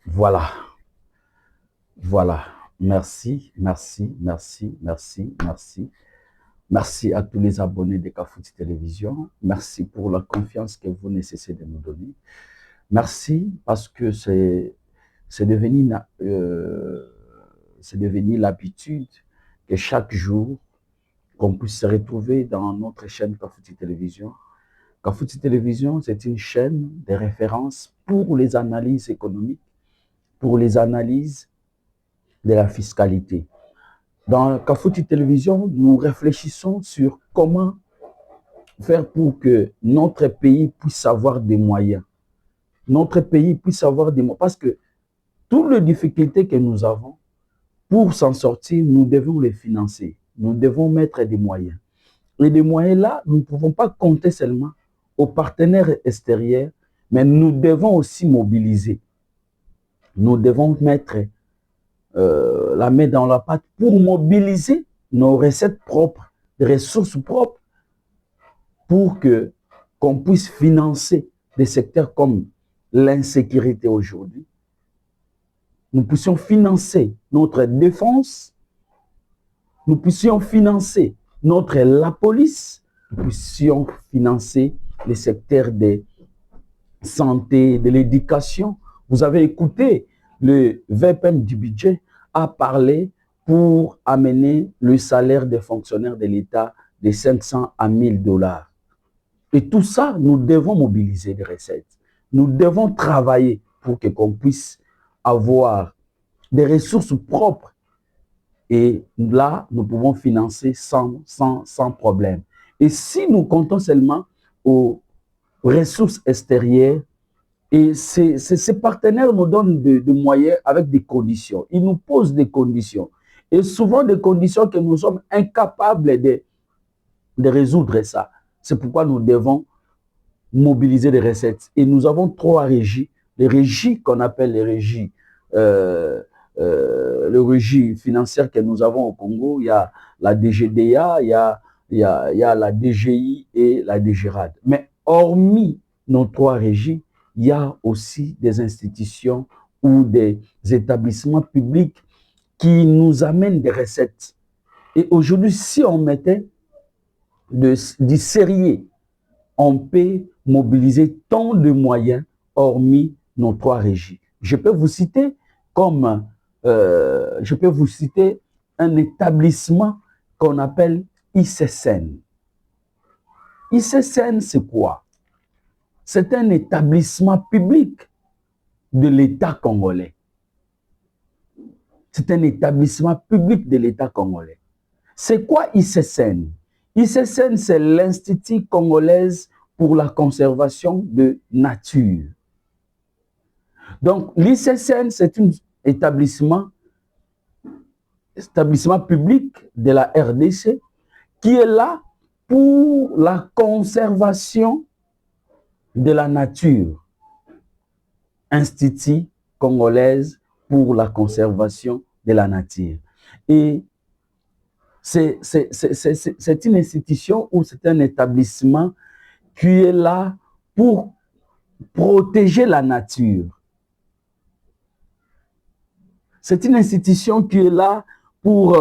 Voilà, voilà. Merci, merci, merci, merci, merci. Merci à tous les abonnés de Kafouti Télévision. Merci pour la confiance que vous ne cessez de nous donner. Merci parce que c'est devenu, c'est devenu l'habitude que chaque jour, qu'on puisse se retrouver dans notre chaîne Kafouti Télévision. Kafouti Télévision, c'est une chaîne de référence pour les analyses économiques, pour les analyses de la fiscalité. Dans Kafouti Télévision, nous réfléchissons sur comment faire pour que notre pays puisse avoir des moyens. Notre pays puisse avoir des moyens. Parce que toutes les difficultés que nous avons, pour s'en sortir, nous devons les financer. Nous devons mettre des moyens. Et des moyens-là, nous ne pouvons pas compter seulement aux partenaires extérieurs, mais nous devons aussi mobiliser. Nous devons mettre la main dans la pâte pour mobiliser nos recettes propres, des ressources propres, pour qu'on puisse financer des secteurs comme l'insécurité aujourd'hui. Nous puissions financer notre défense, nous puissions financer la police, nous puissions financer les secteurs de santé, de l'éducation. Vous avez écouté le VPM du budget a parlé pour amener le salaire des fonctionnaires de l'État de 500 à 1000 dollars. Et tout ça, nous devons mobiliser des recettes. Nous devons travailler pour qu'on puisse avoir des ressources propres. Et là, nous pouvons financer sans problème. Et si nous comptons seulement aux ressources extérieures, et ces partenaires nous donnent des moyens avec des conditions. Ils nous posent des conditions. Et souvent des conditions que nous sommes incapables de résoudre ça. C'est pourquoi nous devons mobiliser des recettes. Et nous avons trois régies. Les régies qu'on appelle les régies, le régie financière que nous avons au Congo. Il y a la DGDA, il y a la DGI et la DGRAD. Mais hormis nos trois régies, il y a aussi des institutions ou des établissements publics qui nous amènent des recettes. Et aujourd'hui, si on mettait du sérieux, on peut mobiliser tant de moyens hormis nos trois régies. Je peux vous citer comme un établissement qu'on appelle ICSN. ICSN, c'est quoi? C'est un établissement public de l'État congolais. C'est un établissement public de l'État congolais. C'est quoi ICSN? ICSN, c'est l'Institut congolais pour la conservation de nature. Donc, l'ICSN, c'est un établissement public de la RDC qui est là pour la conservation de la nature. Institut congolais pour la conservation de la nature. Et c'est une institution ou c'est un établissement qui est là pour protéger la nature. C'est une institution qui est là pour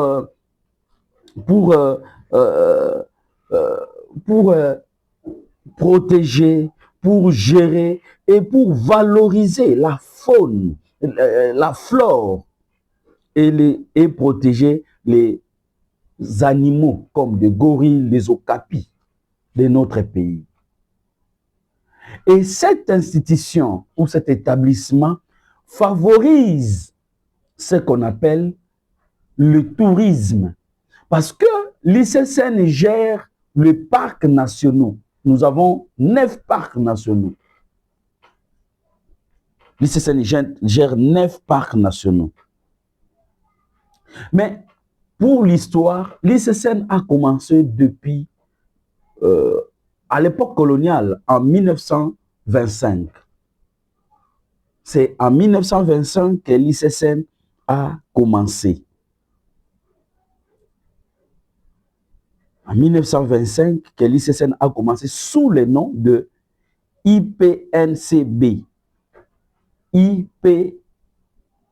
protéger, pour gérer et pour valoriser la faune, la flore et protéger les animaux comme des gorilles, les okapis de notre pays. Et cette institution ou cet établissement favorise ce qu'on appelle le tourisme. Parce que l'ICSN gère les parcs nationaux. Nous avons 9 parcs nationaux. L'ICSN gère 9 parcs nationaux. Mais pour l'histoire, l'ICSN a commencé depuis, à l'époque coloniale, en 1925. C'est en 1925 que l'ICSN a commencé. En 1925, que l'ICSN a commencé sous le nom de IPNCB. IPNCB.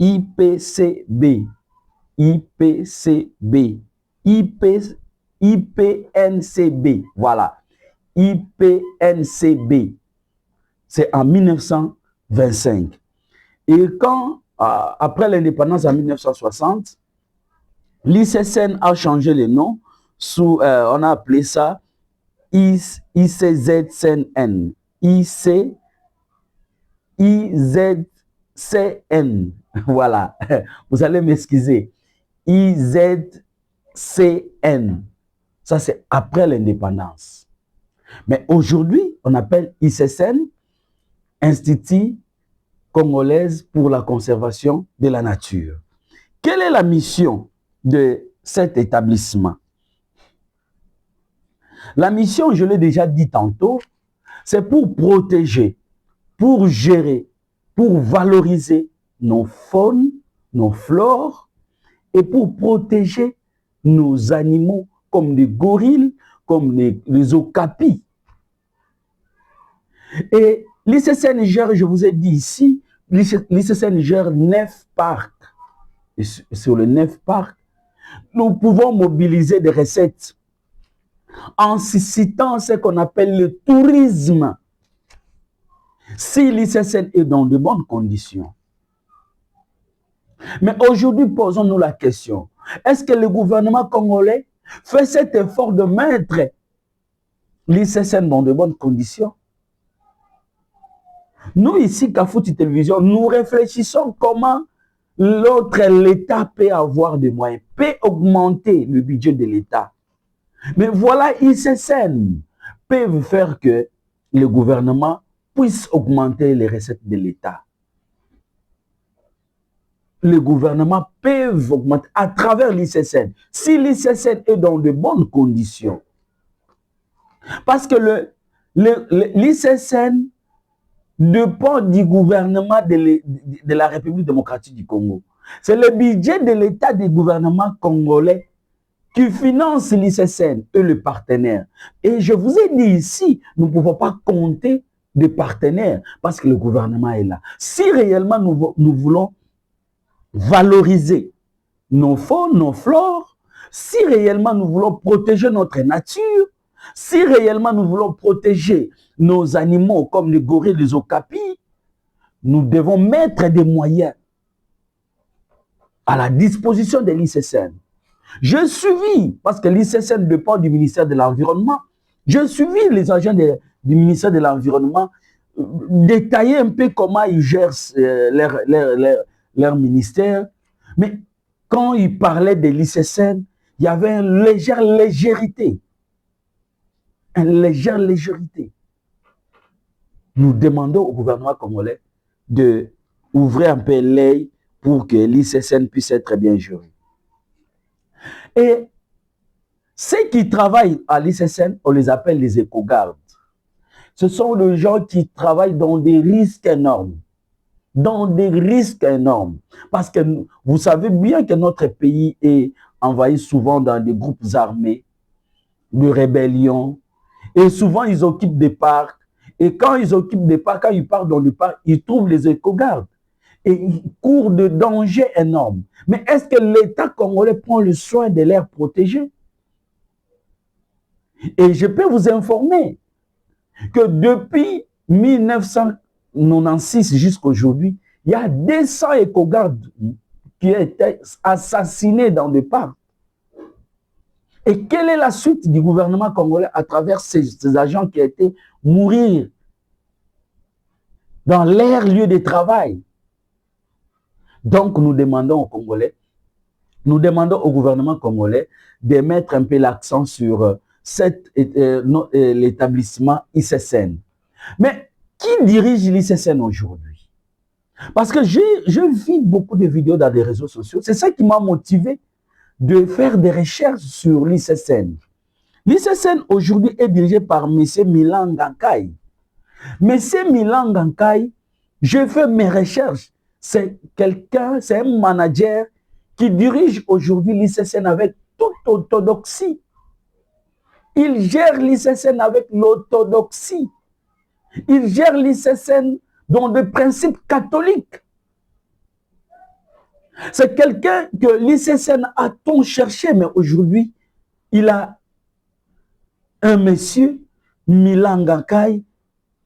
IPCB, IPCB, IPNCB, voilà, IPNCB, c'est en 1925. Et quand, après l'indépendance en 1960, l'ICCN a changé le nom, on a appelé ça ICZCN, IZCN, voilà, vous allez m'excuser, IZCN, ça c'est après l'indépendance. Mais aujourd'hui, on appelle ICCN, Institut congolaise pour la conservation de la nature. Quelle est la mission de cet établissement? La mission, je l'ai déjà dit tantôt, c'est pour protéger, pour gérer, pour valoriser nos faunes, nos flores et pour protéger nos animaux comme les gorilles, comme les okapis. Et l'ICCN gère, je vous ai dit ici, l'ICCN gère 9 parcs. Et sur les 9 parcs, nous pouvons mobiliser des recettes en suscitant ce qu'on appelle le tourisme. Si l'ICCN est dans de bonnes conditions. Mais aujourd'hui, posons-nous la question, est-ce que le gouvernement congolais fait cet effort de mettre l'ICCN dans de bonnes conditions? Nous, ici, Kafouti Télévision, nous réfléchissons comment l'État peut avoir des moyens, peut augmenter le budget de l'État. Mais voilà, ICCN peuvent faire que le gouvernement puisse augmenter les recettes de l'État. Le gouvernement peut augmenter à travers l'ICCN. Si l'ICCN est dans de bonnes conditions, parce que l'ICCN dépend du gouvernement de la République démocratique du Congo. C'est le budget de l'État du gouvernement congolais qui finance l'ICCN et le partenaire. Et je vous ai dit ici, nous ne pouvons pas compter des partenaires parce que le gouvernement est là. Si réellement nous voulons valoriser nos faunes, nos flores, si réellement nous voulons protéger notre nature, si réellement nous voulons protéger nos animaux comme les gorilles, les okapis, nous devons mettre des moyens à la disposition de l'ICCN. Je suivis, parce que l'ICCN dépend du ministère de l'Environnement, je suivis les agents du ministère de l'Environnement détailler un peu comment ils gèrent leur ministère. Mais quand ils parlaient de l'ICCN, il y avait une légère légèreté. Une légère légèreté. Nous demandons au gouvernement congolais d'ouvrir un peu l'œil pour que l'ICCN puisse être bien géré. Et ceux qui travaillent à l'ICCN, on les appelle les éco-gardes. Ce sont les gens qui travaillent dans des risques énormes. Dans des risques énormes. Parce que vous savez bien que notre pays est envahi souvent dans des groupes armés, de rébellion. Et souvent, ils occupent des parcs. Et quand ils occupent des parcs, quand ils partent dans le parc, ils trouvent les éco-gardes. Et ils courent de dangers énormes. Mais est-ce que l'État congolais prend le soin de les protéger? Et je peux vous informer que depuis 1996 jusqu'à aujourd'hui, il y a 200 éco-gardes qui ont été assassinés dans des parcs. Et quelle est la suite du gouvernement congolais à travers ces agents qui ont été mourir dans leur lieu de travail? Donc, nous demandons aux Congolais, nous demandons au gouvernement congolais de mettre un peu l'accent sur l'établissement ICCN. Mais qui dirige l'ICCN aujourd'hui? Parce que je vis beaucoup de vidéos dans les réseaux sociaux. C'est ça qui m'a motivé de faire des recherches sur l'ICCN. L'ICCN aujourd'hui est dirigé par M. Milan Ngankai. M. Milan Ngankai, je fais mes recherches. C'est quelqu'un, c'est un manager qui dirige aujourd'hui l'ICCN avec toute orthodoxie. Il gère l'ICCN avec l'orthodoxie. Il gère l'ICCN dans des principes catholiques. C'est quelqu'un que l'ICSN a tant cherché, mais aujourd'hui, il a un monsieur, Milan Ngankai,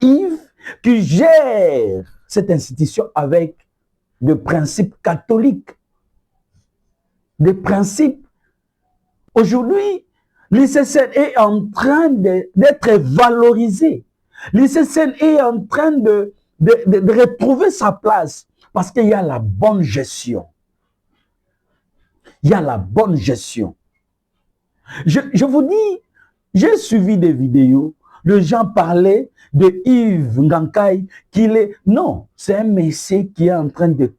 Yves, qui gère cette institution avec des principes catholiques, des principes. Aujourd'hui, l'ICSN est en train d'être valorisé. L'ICSN est en train de retrouver sa place parce qu'il y a la bonne gestion. Il y a la bonne gestion. Je vous dis, j'ai suivi des vidéos, les gens parlaient de Yves Ngankai, qu'il est... Non, c'est un messie qui est en train de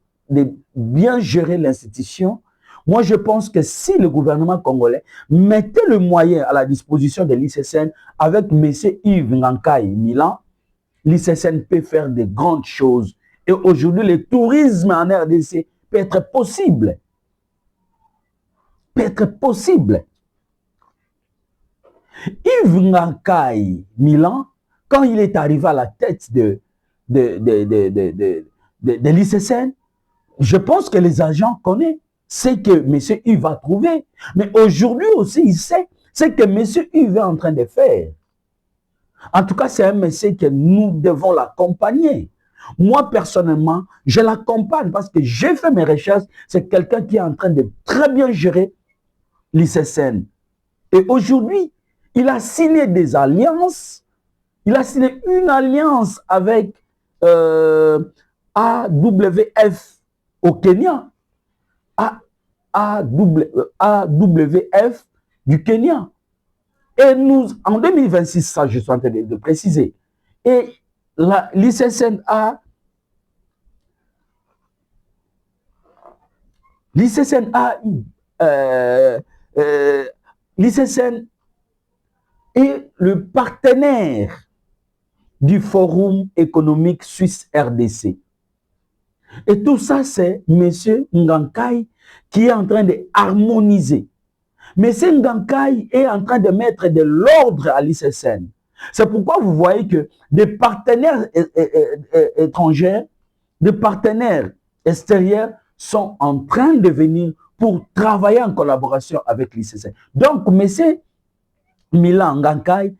bien gérer l'institution. Moi, je pense que si le gouvernement congolais mettait le moyen à la disposition de l'ICSN avec M. Yves Ngankai Milan, l'ICSN peut faire de grandes choses. Et aujourd'hui, le tourisme en RDC peut être possible. Peut être possible. Yves Ngankai Milan, quand il est arrivé à la tête de l'ICSN, je pense que les agents connaissent ce que M. Yves va trouver. Mais aujourd'hui aussi, il sait ce que M. Yves est en train de faire. En tout cas, c'est un monsieur que nous devons l'accompagner. Moi, personnellement, je l'accompagne parce que j'ai fait mes recherches. C'est quelqu'un qui est en train de très bien gérer l'ICSN. Et aujourd'hui, il a signé des alliances. Il a signé une alliance avec AWF au Kenya. AWF du Kenya. Et nous, en 2026, ça je suis en train de préciser, et l'ICSN est le partenaire du Forum économique suisse RDC. Et tout ça, c'est M. Ngankai qui est en train de harmoniser. M. Ngankai est en train de mettre de l'ordre à l'ICSN. C'est pourquoi vous voyez que des partenaires étrangers, des partenaires extérieurs sont en train de venir pour travailler en collaboration avec l'ICSN. Donc, M. Milan Ngankai,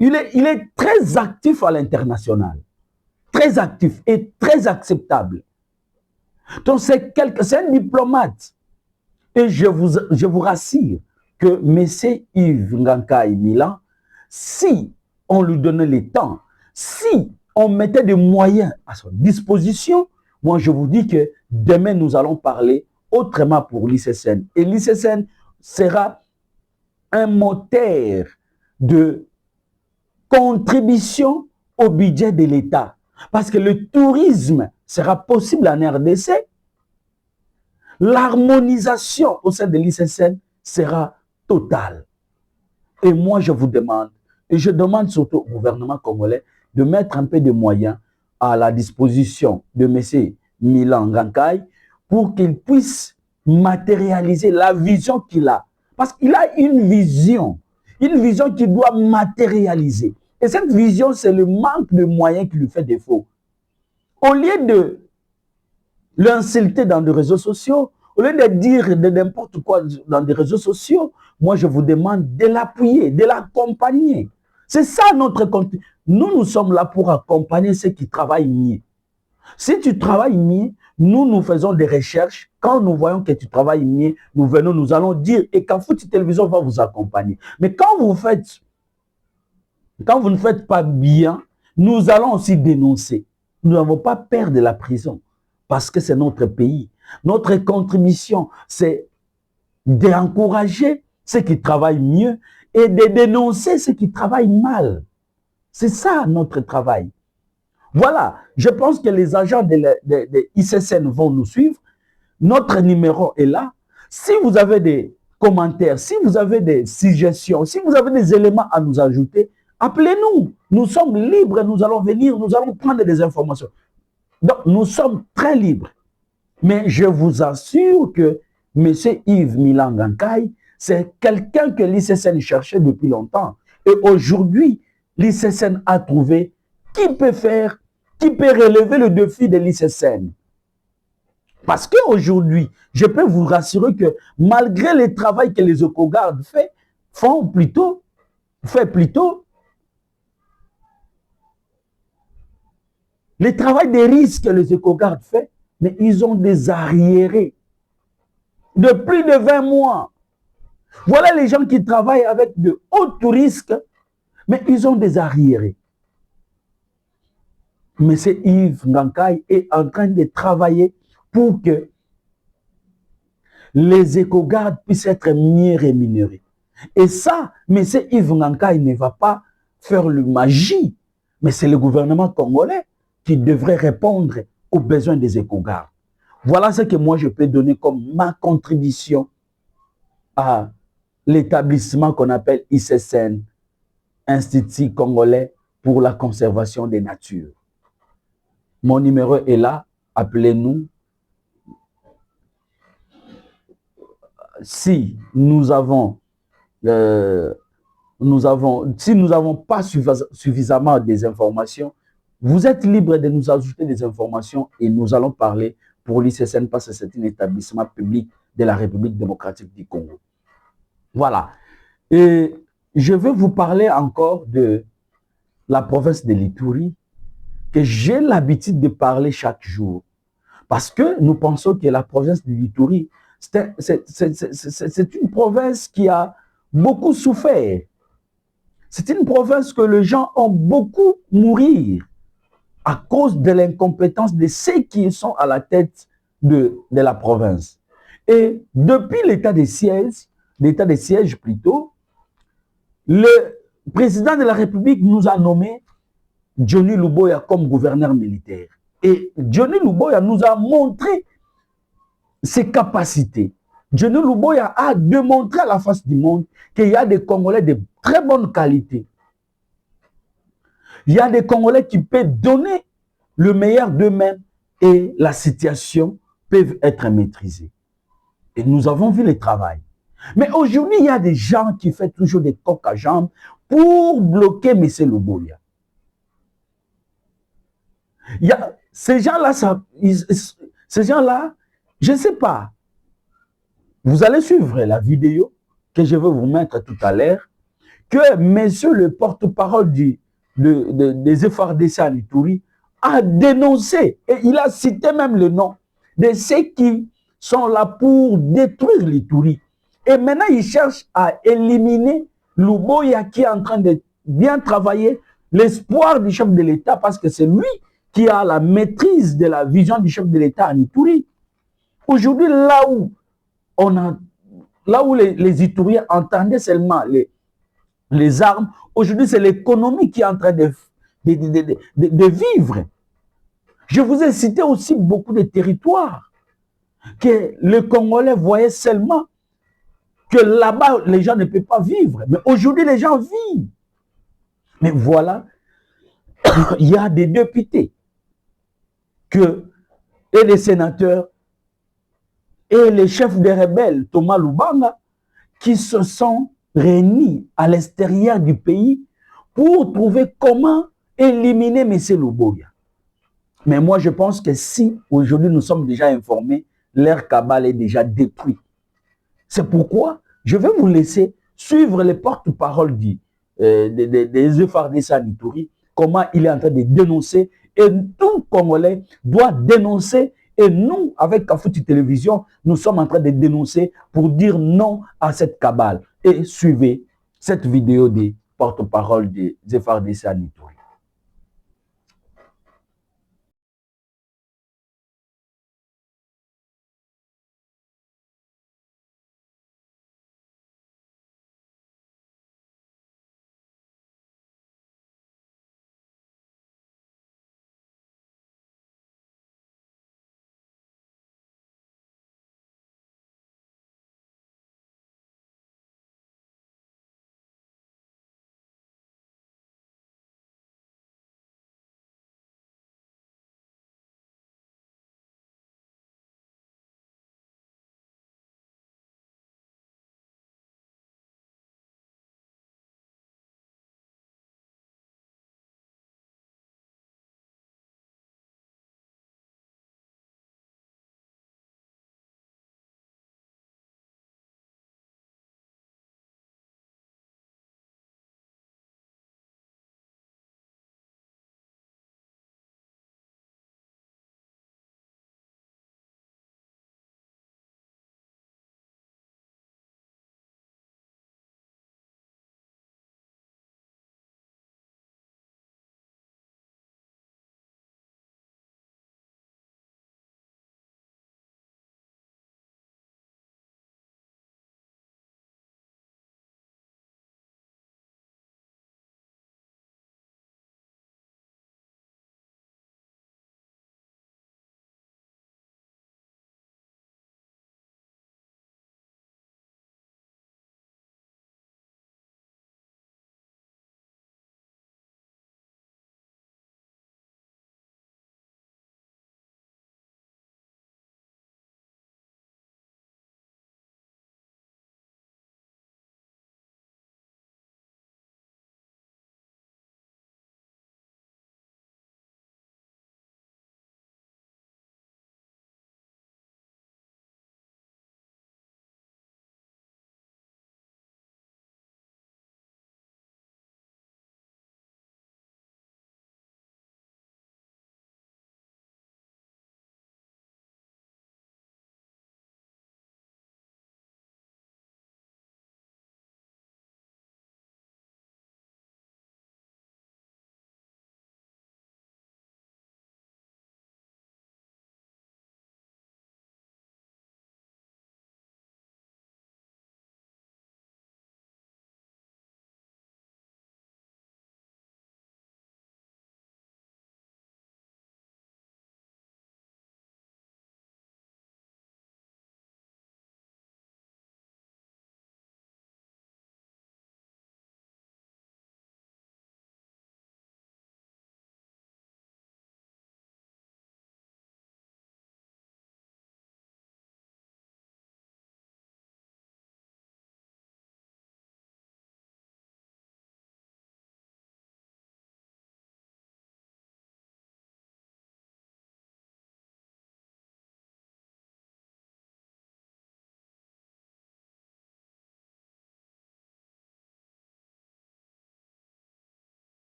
il est très actif à l'international, très actif et très acceptable. Donc, c'est un diplomate. Et je vous rassure que M. Yves Ngankai Milan, si on lui donnait le temps, si on mettait des moyens à son disposition, moi je vous dis que demain nous allons parler autrement pour l'ICSN. Et l'ICSN sera un moteur de contribution au budget de l'État. Parce que le tourisme sera possible en RDC. L'harmonisation au sein de l'ICSN sera totale. Et moi, je vous demande, et je demande surtout au gouvernement congolais de mettre un peu de moyens à la disposition de M. Milan Ngankai pour qu'il puisse matérialiser la vision qu'il a. Parce qu'il a une vision qu'il doit matérialiser. Et cette vision, c'est le manque de moyens qui lui fait défaut. Au lieu de l'insulter dans les réseaux sociaux, au lieu de dire de n'importe quoi dans des réseaux sociaux, moi je vous demande de l'appuyer, de l'accompagner. C'est ça notre contenu. Nous sommes là pour accompagner ceux qui travaillent mieux. Si tu travailles mieux, nous faisons des recherches. Quand nous voyons que tu travailles mieux, nous venons, nous allons dire, et Kafouti Télévision va vous accompagner. Mais quand vous ne faites pas bien, nous allons aussi dénoncer. Nous n'avons pas peur de la prison parce que c'est notre pays. Notre contribution, c'est d'encourager ceux qui travaillent mieux et de dénoncer ceux qui travaillent mal. C'est ça notre travail. Voilà, je pense que les agents de ICSN vont nous suivre. Notre numéro est là. Si vous avez des commentaires, si vous avez des suggestions, si vous avez des éléments à nous ajouter, appelez-nous. Nous sommes libres, nous allons venir, nous allons prendre des informations. Donc, nous sommes très libres. Mais je vous assure que M. Yves Milan Ngankai, c'est quelqu'un que l'ICSN cherchait depuis longtemps. Et aujourd'hui, l'ICSN a trouvé qui peut faire, qui peut relever le défi de l'ICSN. Parce qu'aujourd'hui, je peux vous rassurer que malgré le travail que les éco-gardes font plutôt, le travail des risques que les éco-gardes font, mais ils ont des arriérés de plus de 20 mois. Voilà les gens qui travaillent avec de hauts risques, mais ils ont des arriérés. M. Yves Ngankay est en train de travailler pour que les éco-gardes puissent être mieux rémunérés. Et ça, M. Yves Ngankay ne va pas faire le magie, mais c'est le gouvernement congolais qui devrait répondre aux besoins des éco-gardes. Voilà ce que moi je peux donner comme ma contribution à l'établissement qu'on appelle ICSN, Institut Congolais pour la conservation des natures. Mon numéro est là, appelez-nous. Si nous n'avons pas suffisamment des informations, vous êtes libre de nous ajouter des informations et nous allons parler pour l'ICSN parce que c'est un établissement public de la République démocratique du Congo. Voilà. Et je vais vous parler encore de la province de l'Ituri, que j'ai l'habitude de parler chaque jour. Parce que nous pensons que la province de l'Ituri, c'est une province qui a beaucoup souffert. C'est une province que les gens ont beaucoup mourir à cause de l'incompétence de ceux qui sont à la tête de la province. Et depuis l'état de siège plutôt, le président de la République nous a nommé Johnny Luboya comme gouverneur militaire. Et Johnny Luboya nous a montré ses capacités. Johnny Luboya a démontré à la face du monde qu'il y a des Congolais de très bonne qualité. Il y a des Congolais qui peuvent donner le meilleur d'eux-mêmes et la situation peut être maîtrisée. Et nous avons vu le travail. Mais aujourd'hui, il y a des gens qui font toujours des coques à jambes pour bloquer M. Luboya. Il y a ces gens-là, je ne sais pas. Vous allez suivre la vidéo que je vais vous mettre tout à l'heure, que monsieur le porte-parole des FARDC à Ituri a dénoncé, et il a cité même le nom de ceux qui sont là pour détruire l'Ituri. Et maintenant, il cherche à éliminer Luboya qui est en train de bien travailler, l'espoir du chef de l'État, parce que c'est lui qui a la maîtrise de la vision du chef de l'État en Ituri. Aujourd'hui, là où les Ituriens entendaient seulement les armes, aujourd'hui, c'est l'économie qui est en train de vivre. Je vous ai cité aussi beaucoup de territoires que les Congolais voyaient seulement que là-bas, les gens ne peuvent pas vivre. Mais aujourd'hui, les gens vivent. Mais voilà, il y a des députés et les sénateurs et les chefs des rebelles, Thomas Lubanga, qui se sont réunis à l'extérieur du pays pour trouver comment éliminer M. Luboya. Mais moi, je pense que si aujourd'hui nous sommes déjà informés, leur cabale est déjà détruit. C'est pourquoi je vais vous laisser suivre les porte-paroles des FARDC à Ituri, comment il est en train de dénoncer, et tout Congolais doit dénoncer. Et nous, avec Kafouti Télévision, nous sommes en train de dénoncer pour dire non à cette cabale. Et suivez cette vidéo des porte-paroles des FARDC à Ituri.